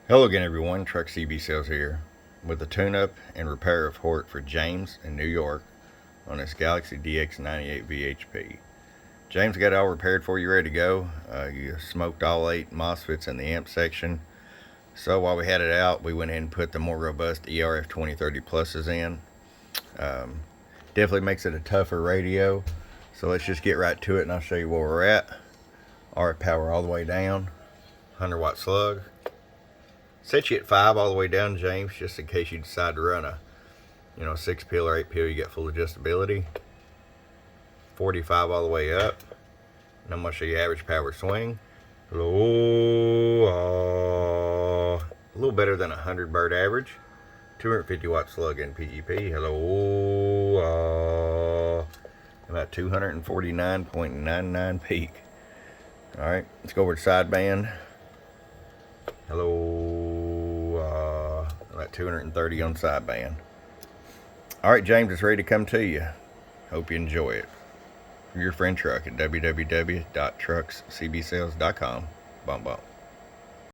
Hello again, everyone. Truck CB Sales here with the tune-up and repair of Hort for James in New York on this Galaxy DX98 VHP. James got it all repaired for you, ready to go. You smoked all 8 MOSFETs in the amp section. So while we had it out, we went ahead and put the more robust ERF 2030 pluses in. Definitely makes it a tougher radio. So let's just get right to it and I'll show you where we're at. RF power all the way down, 100 watt slug. Set you at 5 all the way down, James, just in case you decide to run a 6 pil or 8 pil, you get full adjustability. 45 all the way up. And I'm going to show you average power swing. Hello, a little better than 100 bird average. 250 watt slug in PEP. Hello, about 249.99 peak. Alright, let's go over to sideband. Hello, about 230 on sideband. Alright, James, it's ready to come to you. Hope you enjoy it. From your friend Truck at www.truckscbsales.com. Bump bump.